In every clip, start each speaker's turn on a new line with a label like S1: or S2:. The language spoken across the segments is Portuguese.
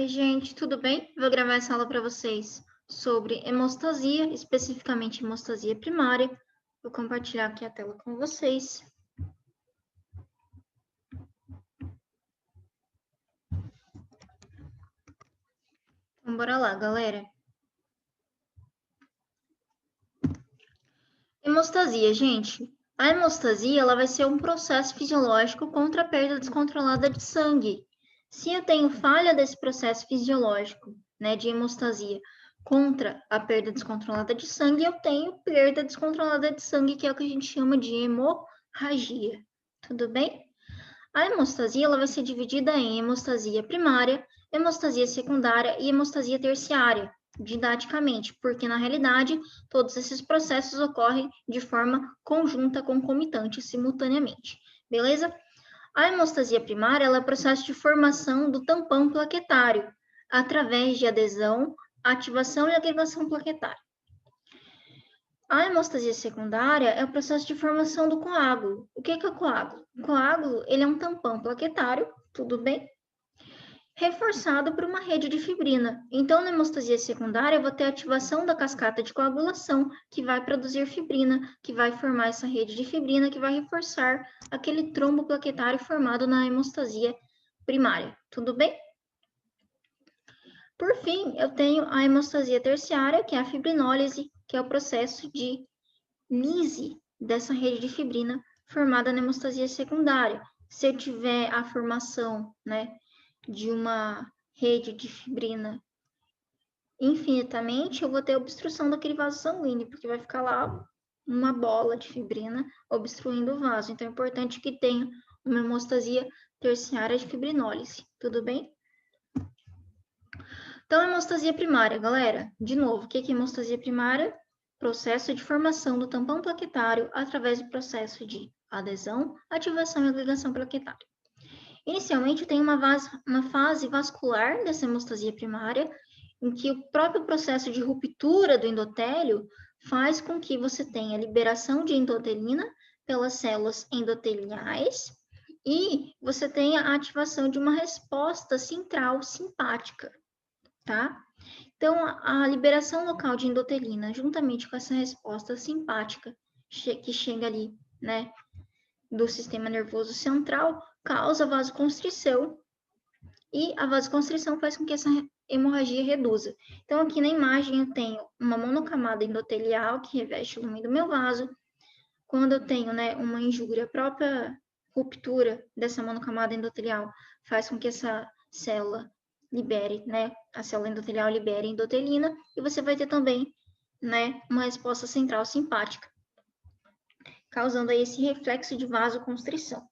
S1: Oi, gente, tudo bem? Vou gravar essa aula para vocês sobre hemostasia, especificamente hemostasia primária. Vou compartilhar aqui a tela com vocês. Então, bora lá, galera. Hemostasia, gente. A hemostasia, ela vai ser um processo fisiológico contra a perda descontrolada de sangue. Se eu tenho falha desse processo fisiológico, né, de hemostasia, contra a perda descontrolada de sangue, eu tenho perda descontrolada de sangue, que é o que a gente chama de hemorragia. Tudo bem? A hemostasia ela vai ser dividida em hemostasia primária, hemostasia secundária e hemostasia terciária, didaticamente, porque na realidade todos esses processos ocorrem de forma conjunta, concomitante, simultaneamente. Beleza? A hemostasia primária ela é o processo de formação do tampão plaquetário, através de adesão, ativação e agregação plaquetária. A hemostasia secundária é o processo de formação do coágulo. O que é o coágulo? O coágulo ele é um tampão plaquetário, tudo bem? Reforçado por uma rede de fibrina. Então, na hemostasia secundária, eu vou ter a ativação da cascata de coagulação, que vai produzir fibrina, que vai formar essa rede de fibrina, que vai reforçar aquele trombo plaquetário formado na hemostasia primária. Tudo bem? Por fim, eu tenho a hemostasia terciária, que é a fibrinólise, que é o processo de lise dessa rede de fibrina formada na hemostasia secundária. Se eu tiver a formação, né, de uma rede de fibrina infinitamente, eu vou ter obstrução daquele vaso sanguíneo, porque vai ficar lá uma bola de fibrina obstruindo o vaso. Então, é importante que tenha uma hemostasia terciária de fibrinólise. Tudo bem? Então, hemostasia primária, galera. De novo, o que é hemostasia primária? Processo de formação do tampão plaquetário através do processo de adesão, ativação e agregação plaquetária. Inicialmente, tem uma fase vascular dessa hemostasia primária, em que o próprio processo de ruptura do endotélio faz com que você tenha liberação de endotelina pelas células endoteliais e você tenha a ativação de uma resposta central simpática, tá? Então, a liberação local de endotelina, juntamente com essa resposta simpática que chega ali, né, do sistema nervoso central, causa vasoconstrição, e a vasoconstrição faz com que essa hemorragia reduza. Então, aqui na imagem eu tenho uma monocamada endotelial que reveste o lumen do meu vaso. Quando eu tenho, né, uma injúria, a própria ruptura dessa monocamada endotelial faz com que essa célula libere, né, a célula endotelial libere endotelina, e você vai ter também, né, uma resposta central simpática, causando aí esse reflexo de vasoconstrição.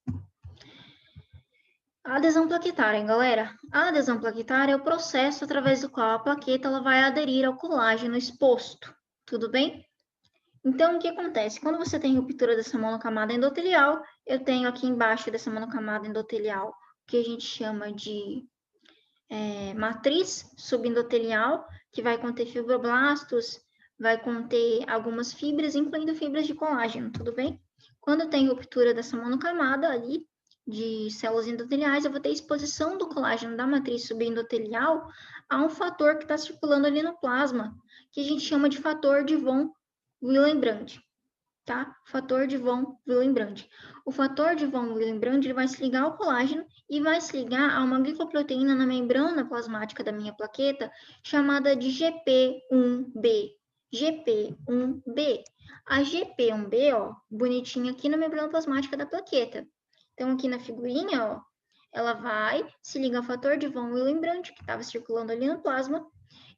S1: A adesão plaquetária, galera. A adesão plaquetária é o processo através do qual a plaqueta ela vai aderir ao colágeno exposto, tudo bem? Então, o que acontece? Quando você tem ruptura dessa monocamada endotelial, eu tenho aqui embaixo dessa monocamada endotelial o que a gente chama de matriz subendotelial, que vai conter fibroblastos, vai conter algumas fibras, incluindo fibras de colágeno, tudo bem? Quando tem ruptura dessa monocamada ali, de células endoteliais, eu vou ter exposição do colágeno da matriz subendotelial a um fator que está circulando ali no plasma, que a gente chama de fator de von Willebrand, tá? Fator de von Willebrand. O fator de von Willebrand ele vai se ligar ao colágeno e vai se ligar a uma glicoproteína na membrana plasmática da minha plaqueta, chamada de GP1B. GP1B. A GP1B, ó, bonitinha aqui na membrana plasmática da plaqueta. Então, aqui na figurinha, ó, ela vai se ligar ao fator de von Willebrand, que estava circulando ali no plasma,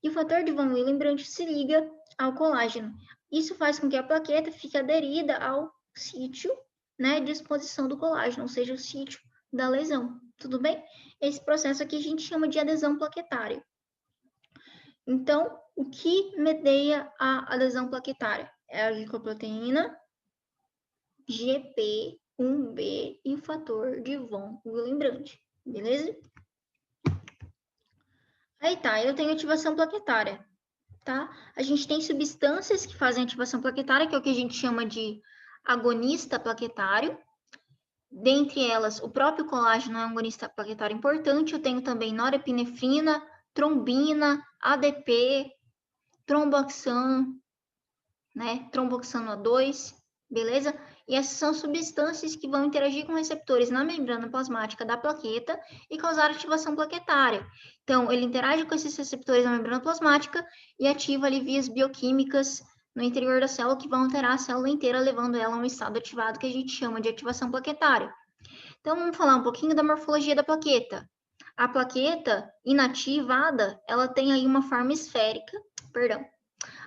S1: e o fator de von Willebrand se liga ao colágeno. Isso faz com que a plaqueta fique aderida ao sítio, né, de exposição do colágeno, ou seja, o sítio da lesão. Tudo bem? Esse processo aqui a gente chama de adesão plaquetária. Então, o que medeia a adesão plaquetária? É a glicoproteína GP1B e o fator de von Willebrand, beleza? Aí tá, eu tenho ativação plaquetária, tá? A gente tem substâncias que fazem ativação plaquetária, que é o que a gente chama de agonista plaquetário. Dentre elas, o próprio colágeno é um agonista plaquetário importante. Eu tenho também norepinefrina, trombina, ADP, tromboxano, né? Tromboxano A2, beleza? E essas são substâncias que vão interagir com receptores na membrana plasmática da plaqueta e causar ativação plaquetária. Então, ele interage com esses receptores na membrana plasmática e ativa ali vias bioquímicas no interior da célula que vão alterar a célula inteira, levando ela a um estado ativado que a gente chama de ativação plaquetária. Então, vamos falar um pouquinho da morfologia da plaqueta. A plaqueta inativada, ela tem aí uma forma esférica, perdão.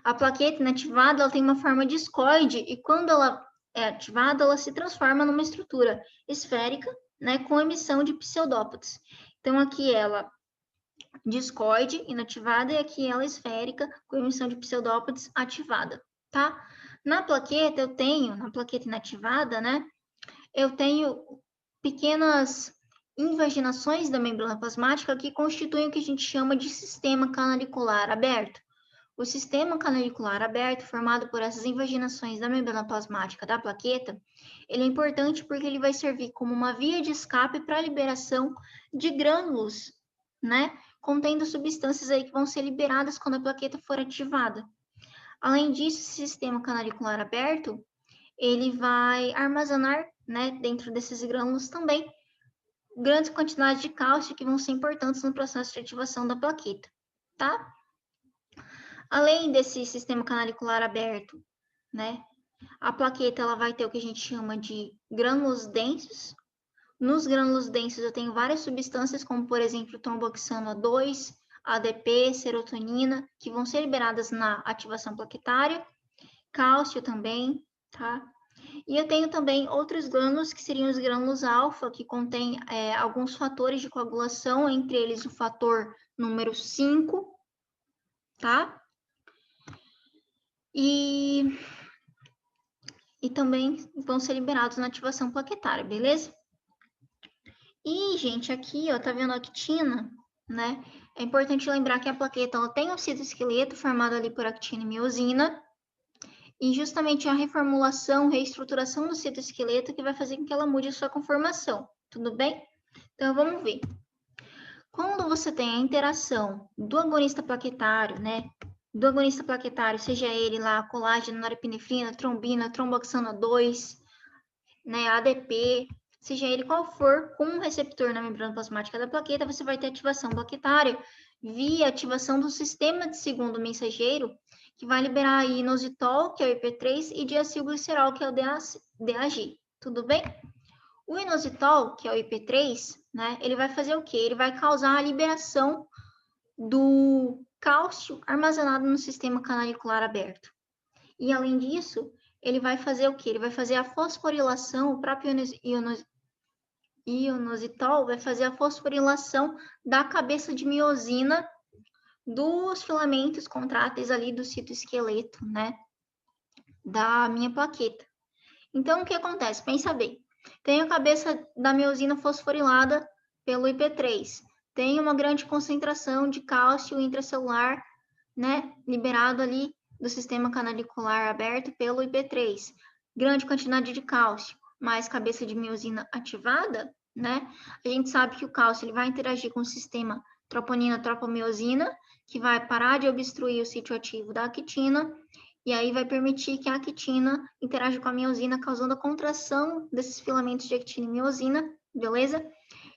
S1: A plaqueta inativada, ela tem uma forma discoide e quando ela é ativada, ela se transforma numa estrutura esférica, né, com emissão de pseudópodes. Então, aqui ela discoide inativada e aqui ela esférica com emissão de pseudópodes ativada, tá? Na plaqueta inativada, né, eu tenho pequenas invaginações da membrana plasmática que constituem o que a gente chama de sistema canalicular aberto. O sistema canalicular aberto, formado por essas invaginações da membrana plasmática da plaqueta, ele é importante porque ele vai servir como uma via de escape para a liberação de grânulos, né? Contendo substâncias aí que vão ser liberadas quando a plaqueta for ativada. Além disso, esse sistema canalicular aberto, ele vai armazenar, né, dentro desses grânulos também, grandes quantidades de cálcio que vão ser importantes no processo de ativação da plaqueta, tá? Além desse sistema canalicular aberto, né, a plaqueta ela vai ter o que a gente chama de grânulos densos. Nos grânulos densos eu tenho várias substâncias, como por exemplo tromboxano A2, ADP, serotonina, que vão ser liberadas na ativação plaquetária, cálcio também, tá? E eu tenho também outros grânulos, que seriam os grânulos alfa, que contêm alguns fatores de coagulação, entre eles o fator número 5, tá? E também vão ser liberados na ativação plaquetária, beleza? E, gente, aqui, ó, tá vendo a actina, né? É importante lembrar que a plaqueta ela tem um citoesqueleto formado ali por actina e miosina, e justamente a reformulação, reestruturação do citoesqueleto que vai fazer com que ela mude a sua conformação, tudo bem? Então, vamos ver. Quando você tem a interação do agonista plaquetário, né? Do agonista plaquetário, seja ele lá colágeno, norepinefrina, trombina, tromboxano A2, né, ADP, seja ele qual for, com um receptor na membrana plasmática da plaqueta, você vai ter ativação plaquetária via ativação do sistema de segundo mensageiro, que vai liberar aí inositol, que é o IP3, e diacilglicerol, que é o DAG. Tudo bem? O inositol, que é o IP3, né, ele vai fazer o quê? Ele vai causar a liberação do cálcio armazenado no sistema canalicular aberto. E, além disso, ele vai fazer o quê? Ele vai fazer a fosforilação, o próprio inositol vai fazer a fosforilação da cabeça de miosina dos filamentos contráteis ali do citoesqueleto, né, da minha plaqueta. Então, o que acontece? Pensa bem. Tem a cabeça da miosina fosforilada pelo IP3. Tem uma grande concentração de cálcio intracelular, né, liberado ali do sistema canalicular aberto pelo IP3. Grande quantidade de cálcio, mais cabeça de miosina ativada, né? A gente sabe que o cálcio ele vai interagir com o sistema troponina-tropomiosina, que vai parar de obstruir o sítio ativo da actina, e aí vai permitir que a actina interaja com a miosina, causando a contração desses filamentos de actina e miosina, beleza?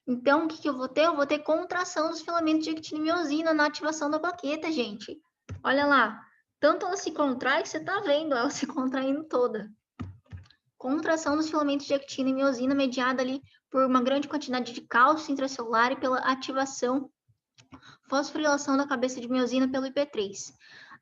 S1: Então, o que eu vou ter? Eu vou ter contração dos filamentos de actina e miosina na ativação da plaqueta, gente. Olha lá, tanto ela se contrai que você tá vendo ela se contraindo toda. Contração dos filamentos de actina e miosina mediada ali por uma grande quantidade de cálcio intracelular e pela ativação, fosforilação da cabeça de miosina pelo IP3.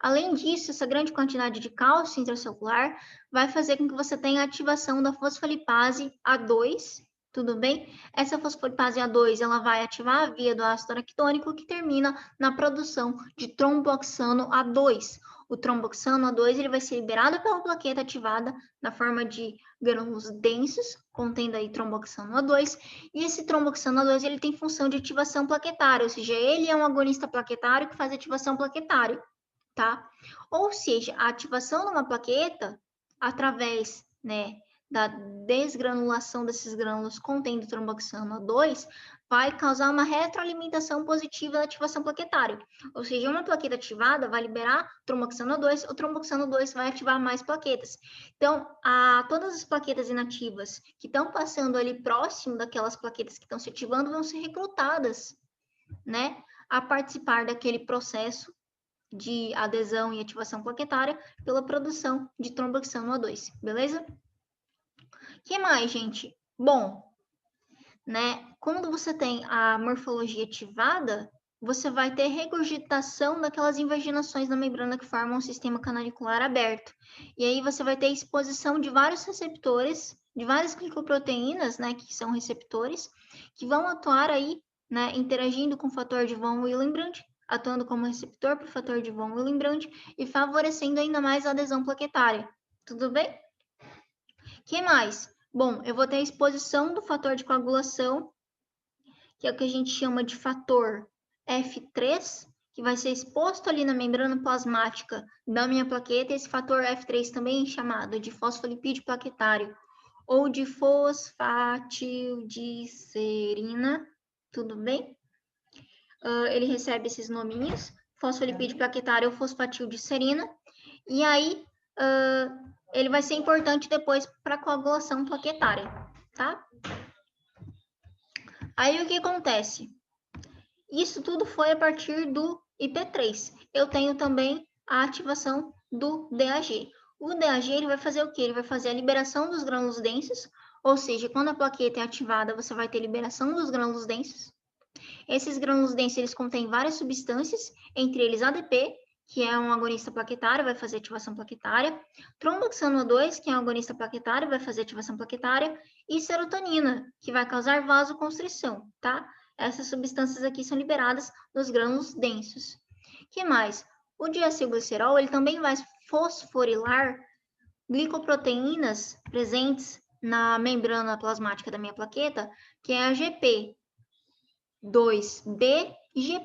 S1: Além disso, essa grande quantidade de cálcio intracelular vai fazer com que você tenha a ativação da fosfolipase A2, tudo bem? Essa fosfolipase A2, ela vai ativar a via do ácido araquidônico que termina na produção de tromboxano A2. O tromboxano A2 ele vai ser liberado pela plaqueta ativada na forma de grânulos densos, contendo aí tromboxano A2, e esse tromboxano A2 ele tem função de ativação plaquetária, ou seja, ele é um agonista plaquetário que faz ativação plaquetária, tá? Ou seja, a ativação de uma plaqueta através, né, da desgranulação desses grânulos contendo tromboxano A2 vai causar uma retroalimentação positiva da ativação plaquetária. Ou seja, uma plaqueta ativada vai liberar tromboxano 2, o tromboxano 2 vai ativar mais plaquetas. Então, todas as plaquetas inativas que estão passando ali próximo daquelas plaquetas que estão se ativando vão ser recrutadas, né, a participar daquele processo de adesão e ativação plaquetária pela produção de tromboxano 2, beleza? O que mais, gente? Bom, né, quando você tem a morfologia ativada, você vai ter regurgitação daquelas invaginações na membrana que formam um sistema canalicular aberto. E aí você vai ter exposição de vários receptores, de várias glicoproteínas, né, que são receptores, que vão atuar aí, né, interagindo com o fator de von Willebrand, atuando como receptor para o fator de von Willebrand e favorecendo ainda mais a adesão plaquetária. Tudo bem? O que mais? Bom, eu vou ter a exposição do fator de coagulação, que é o que a gente chama de fator F3, que vai ser exposto ali na membrana plasmática da minha plaqueta. Esse fator F3 também é chamado de fosfolipídio plaquetário ou de fosfatildilcerina, tudo bem? Ele recebe esses nominhos, fosfolipídio plaquetário ou fosfatildilcerina, e aí ele vai ser importante depois para a coagulação plaquetária, tá? Aí o que acontece? Isso tudo foi a partir do IP3. Eu tenho também a ativação do DAG. O DAG ele vai fazer o quê? Ele vai fazer a liberação dos grânulos densos, ou seja, quando a plaqueta é ativada, você vai ter liberação dos grânulos densos. Esses grânulos densos eles contêm várias substâncias, entre eles ADP, que é um agonista plaquetário, vai fazer ativação plaquetária, tromboxano 2, que é um agonista plaquetário, vai fazer ativação plaquetária, e serotonina, que vai causar vasoconstrição, tá? Essas substâncias aqui são liberadas nos grânulos densos. Que mais? O diacilglicerol, ele também vai fosforilar glicoproteínas presentes na membrana plasmática da minha plaqueta, que é a GP2B e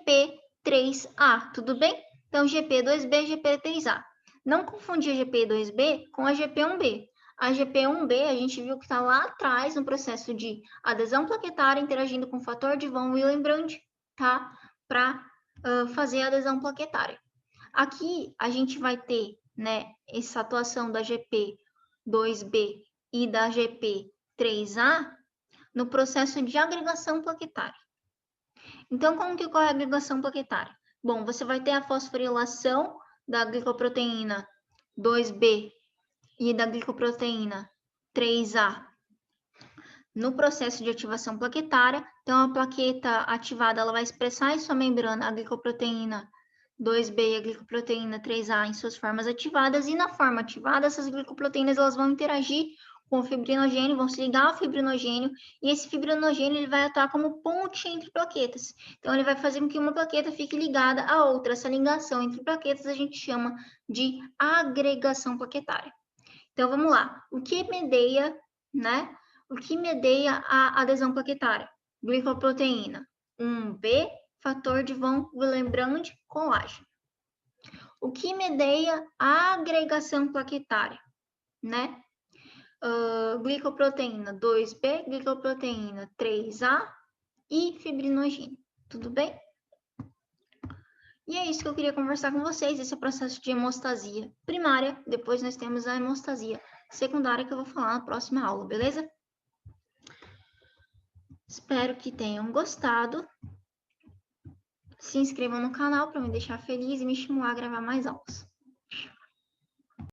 S1: GP3A, tudo bem? Então, GP2B e GP3A. Não confundir a GP2B com a GP1B. A GP1B, a gente viu que está lá atrás no processo de adesão plaquetária interagindo com o fator de von Willebrand, tá? Para fazer a adesão plaquetária. Aqui, a gente vai ter, né, essa atuação da GP2B e da GP3A no processo de agregação plaquetária. Então, como que ocorre a agregação plaquetária? Bom, você vai ter a fosforilação da glicoproteína 2B e da glicoproteína 3A no processo de ativação plaquetária. Então, a plaqueta ativada ela vai expressar em sua membrana a glicoproteína 2B e a glicoproteína 3A em suas formas ativadas, e na forma ativada, essas glicoproteínas elas vão interagir com o fibrinogênio, vão se ligar ao fibrinogênio, e esse fibrinogênio ele vai atuar como ponte entre plaquetas. Então, ele vai fazer com que uma plaqueta fique ligada à outra. Essa ligação entre plaquetas a gente chama de agregação plaquetária. Então, vamos lá. O que medeia, né? O que medeia a adesão plaquetária? Glicoproteína 1B, fator de von Willebrand, colágeno. O que medeia a agregação plaquetária, né? Glicoproteína 2B, glicoproteína 3A e fibrinogênio. Tudo bem? E é isso que eu queria conversar com vocês, esse é o processo de hemostasia primária. Depois nós temos a hemostasia secundária, que eu vou falar na próxima aula, beleza? Espero que tenham gostado. Se inscrevam no canal para me deixar feliz e me estimular a gravar mais aulas.